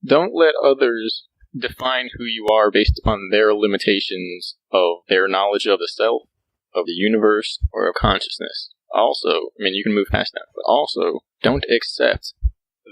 Don't let others define who you are based upon their limitations of their knowledge of the self, of the universe, or of consciousness. Also, you can move past that, but also, don't accept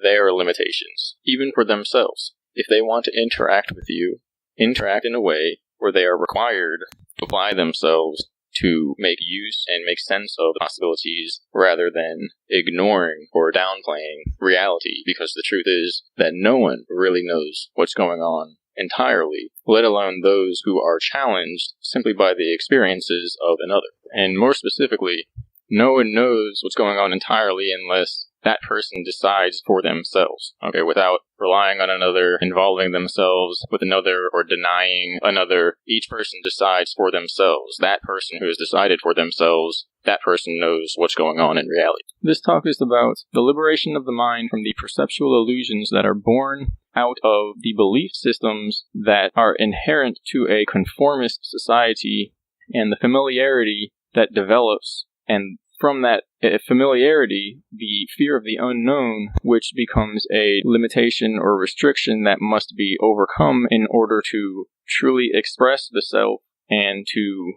their limitations, even for themselves. If they want to interact with you, interact in a way where they are required to apply themselves to make use and make sense of the possibilities rather than ignoring or downplaying reality, because the truth is that no one really knows what's going on entirely, let alone those who are challenged simply by the experiences of another. And more specifically, no one knows what's going on entirely unless that person decides for themselves, without relying on another, involving themselves with another, or denying another. Each person decides for themselves. That person who has decided for themselves, that person knows what's going on in reality. This talk is about the liberation of the mind from the perceptual illusions that are born out of the belief systems that are inherent to a conformist society, and the familiarity that develops, and from that familiarity, the fear of the unknown, which becomes a limitation or restriction that must be overcome in order to truly express the self and to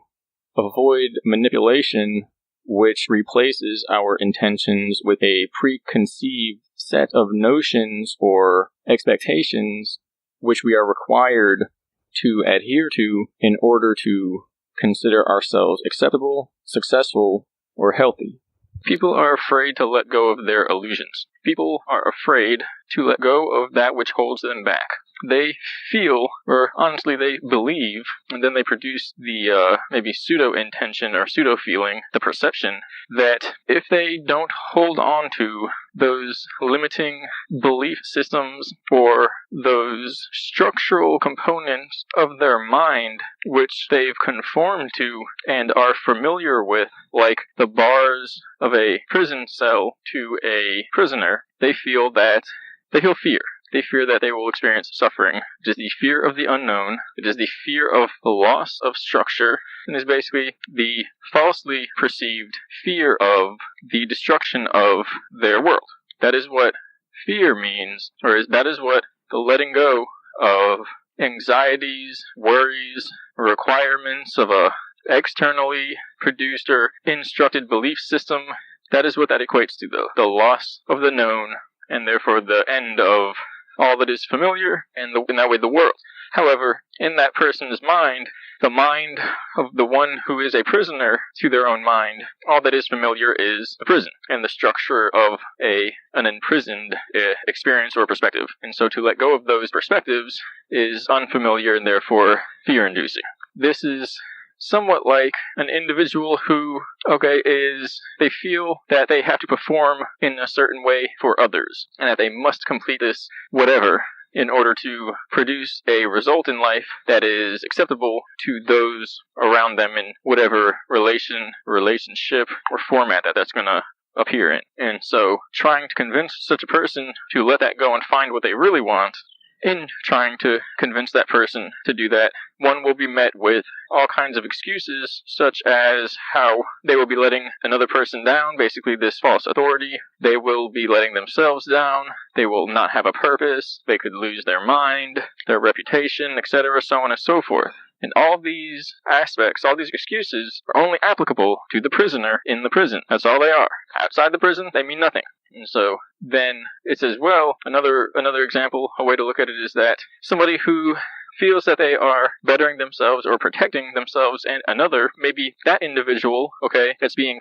avoid manipulation, which replaces our intentions with a preconceived set of notions or expectations which we are required to adhere to in order to consider ourselves acceptable, successful, or healthy. People are afraid to let go of their illusions. People are afraid to let go of that which holds them back. They feel, or honestly they believe, and then they produce the maybe pseudo-intention or pseudo-feeling, the perception, that if they don't hold on to those limiting belief systems or those structural components of their mind which they've conformed to and are familiar with, like the bars of a prison cell to a prisoner, they feel fear. They fear that they will experience suffering. It is the fear of the unknown. It is the fear of the loss of structure. And is basically the falsely perceived fear of the destruction of their world. That is what fear means, that is what the letting go of anxieties, worries, requirements of a externally produced or instructed belief system, that is what that equates to, though. The loss of the known, and therefore the end of all that is familiar, and in that way the world. However, in that person's mind, the mind of the one who is a prisoner to their own mind, all that is familiar is the prison, and the structure of an imprisoned experience or perspective. And so to let go of those perspectives is unfamiliar and therefore fear-inducing. This is somewhat like an individual who, they feel that they have to perform in a certain way for others, and that they must complete this whatever in order to produce a result in life that is acceptable to those around them in whatever relationship, or format that's going to appear in. And so trying to convince such a person to let that go and find what they really want, in trying to convince that person to do that, one will be met with all kinds of excuses, such as how they will be letting another person down, basically this false authority. They will be letting themselves down. They will not have a purpose. They could lose their mind, their reputation, etc., so on and so forth. And all these aspects, all these excuses, are only applicable to the prisoner in the prison. That's all they are. Outside the prison, they mean nothing. And so then it's as well, another example, a way to look at it is that somebody who feels that they are bettering themselves or protecting themselves and another, maybe that individual, that's being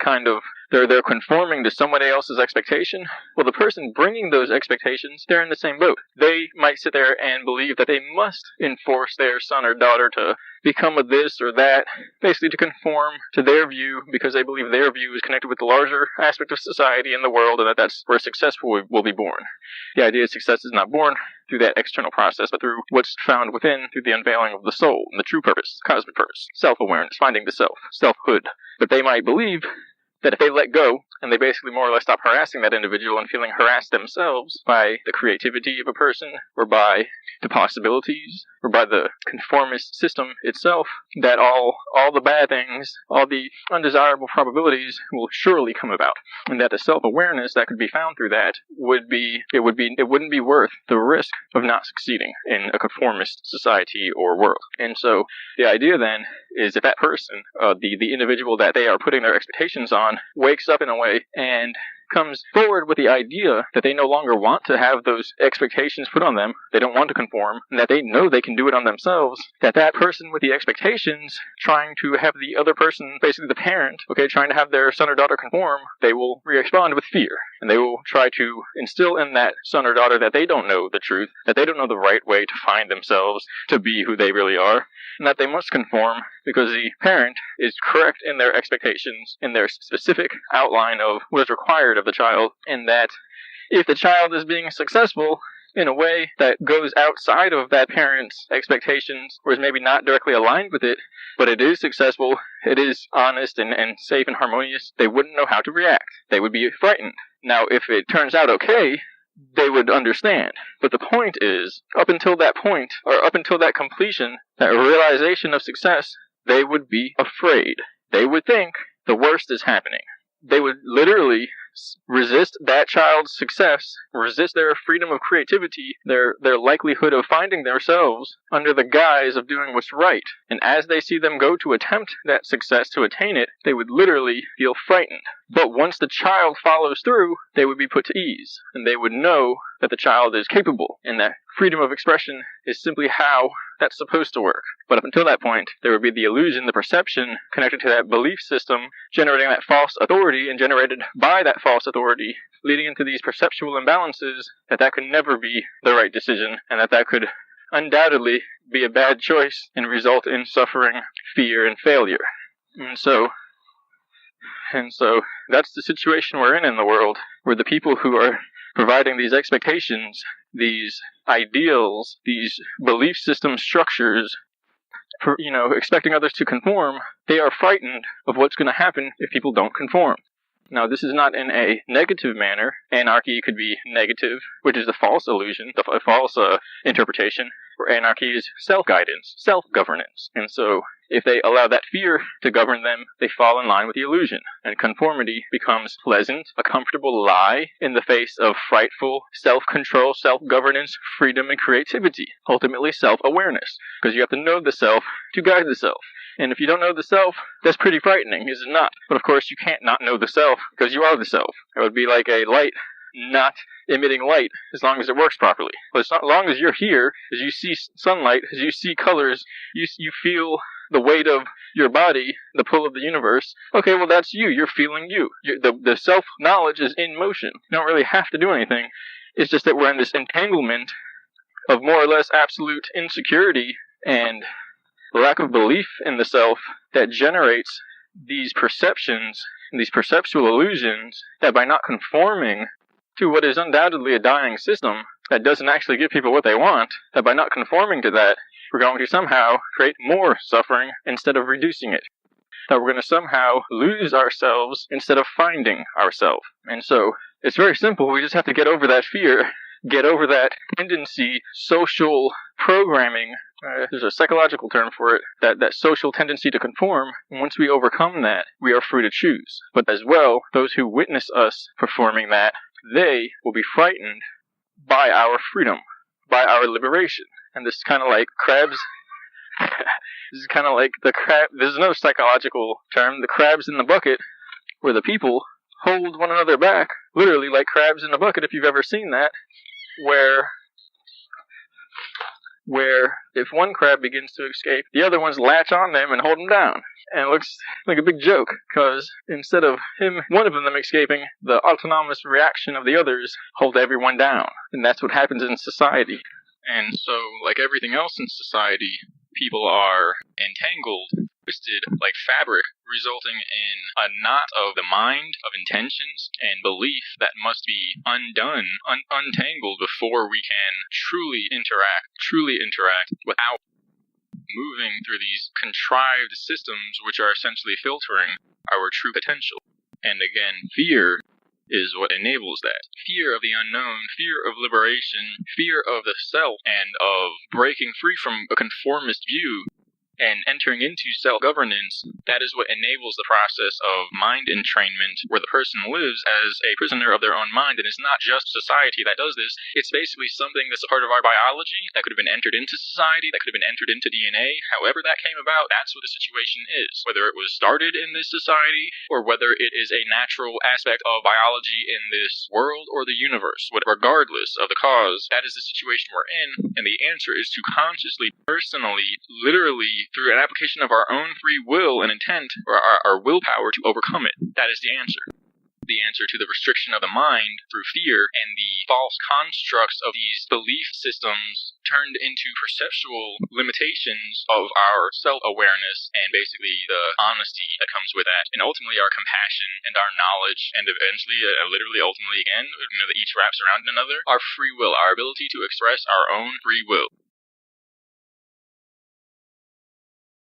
they're conforming to somebody else's expectation. Well, the person bringing those expectations, they're in the same boat. They might sit there and believe that they must enforce their son or daughter to become a this or that, basically to conform to their view, because they believe their view is connected with the larger aspect of society and the world, and that's where success will be born. The idea of success is not born through that external process, but through what's found within, through the unveiling of the soul, and the true purpose, cosmic purpose, self-awareness, finding the self, selfhood. But they might believe that if they let go, and they basically more or less stop harassing that individual and feeling harassed themselves by the creativity of a person, or by the possibilities, or by the conformist system itself, that all the bad things, all the undesirable probabilities will surely come about. And that the self-awareness that could be found through that wouldn't be worth the risk of not succeeding in a conformist society or world. And so the idea then is if that person, the individual that they are putting their expectations on, wakes up in a way and comes forward with the idea that they no longer want to have those expectations put on them, they don't want to conform, and that they know they can do it on themselves, that person with the expectations trying to have the other person, basically the parent, trying to have their son or daughter conform, they will respond with fear. And they will try to instill in that son or daughter that they don't know the truth, that they don't know the right way to find themselves, to be who they really are, and that they must conform because the parent is correct in their expectations, in their specific outline of what is required of the child, and that if the child is being successful in a way that goes outside of that parent's expectations, or is maybe not directly aligned with it, but it is successful, it is honest and safe and harmonious, they wouldn't know how to react. They would be frightened. Now, if it turns out okay, they would understand. But the point is, up until that point, or up until that completion, that realization of success, they would be afraid. They would think the worst is happening. They would literally resist that child's success, resist their freedom of creativity, their likelihood of finding themselves under the guise of doing what's right. And as they see them go to attempt that success, to attain it, they would literally feel frightened. But once the child follows through, they would be put to ease, and they would know that the child is capable, and that freedom of expression is simply how that's supposed to work. But up until that point, there would be the illusion, the perception connected to that belief system, generating that false authority, and generated by that false authority, leading into these perceptual imbalances, that could never be the right decision, and that could undoubtedly be a bad choice and result in suffering, fear, and failure. And so that's the situation we're in the world, where the people who are providing these expectations, these ideals, these belief system structures, for, expecting others to conform, they are frightened of what's going to happen if people don't conform. Now, this is not in a negative manner. Anarchy could be negative, which is the false illusion, the false interpretation, where anarchy is self-guidance, self-governance. And so, if they allow that fear to govern them, they fall in line with the illusion, and conformity becomes pleasant, a comfortable lie in the face of frightful self-control, self-governance, freedom, and creativity. Ultimately, self-awareness, because you have to know the self to guide the self. And if you don't know the self, that's pretty frightening, is it not? But of course, you can't not know the self, because you are the self. It would be like a light not emitting light as long as it works properly. But as long as you're here, as you see sunlight, as you see colors, you feel the weight of your body, the pull of the universe. Okay, well, that's you. You're feeling you. The self-knowledge is in motion. You don't really have to do anything. It's just that we're in this entanglement of more or less absolute insecurity and lack of belief in the self that generates these perceptions and these perceptual illusions, that by not conforming to what is undoubtedly a dying system that doesn't actually give people what they want, that by not conforming to that, we're going to somehow create more suffering instead of reducing it. That we're going to somehow lose ourselves instead of finding ourselves. And so, it's very simple. We just have to get over that fear, get over that tendency, social programming. There's a psychological term for it, that social tendency to conform. And once we overcome that, we are free to choose. But as well, those who witness us performing that, they will be frightened by our freedom, by our liberation. And this is kind of like crabs. This is kind of like the crab. There's no psychological term. The crabs in the bucket, where the people hold one another back, literally like crabs in a bucket, if you've ever seen that, where if one crab begins to escape, the other ones latch on them and hold them down. And it looks like a big joke, because instead of one of them escaping, the autonomous reaction of the others hold everyone down. And that's what happens in society. And so, like everything else in society, people are entangled, twisted like fabric, resulting in a knot of the mind, of intentions, and belief that must be untangled before we can truly interact without moving through these contrived systems which are essentially filtering our true potential. And again, fear is what enables that. Fear of the unknown, fear of liberation, fear of the self, and of breaking free from a conformist view and entering into self-governance. That is what enables the process of mind entrainment, where the person lives as a prisoner of their own mind. And it's not just society that does this. It's basically something that's a part of our biology that could have been entered into society, that could have been entered into DNA. However that came about, that's what the situation is. Whether it was started in this society, or whether it is a natural aspect of biology in this world or the universe, regardless of the cause, that is the situation we're in. And the answer is to consciously, personally, literally, through an application of our own free will and intent, or our willpower, to overcome it. That is the answer. The answer to the restriction of the mind through fear and the false constructs of these belief systems turned into perceptual limitations of our self-awareness, and basically the honesty that comes with that, and ultimately our compassion and our knowledge, and eventually, literally, ultimately again, that each wraps around another, our free will, our ability to express our own free will.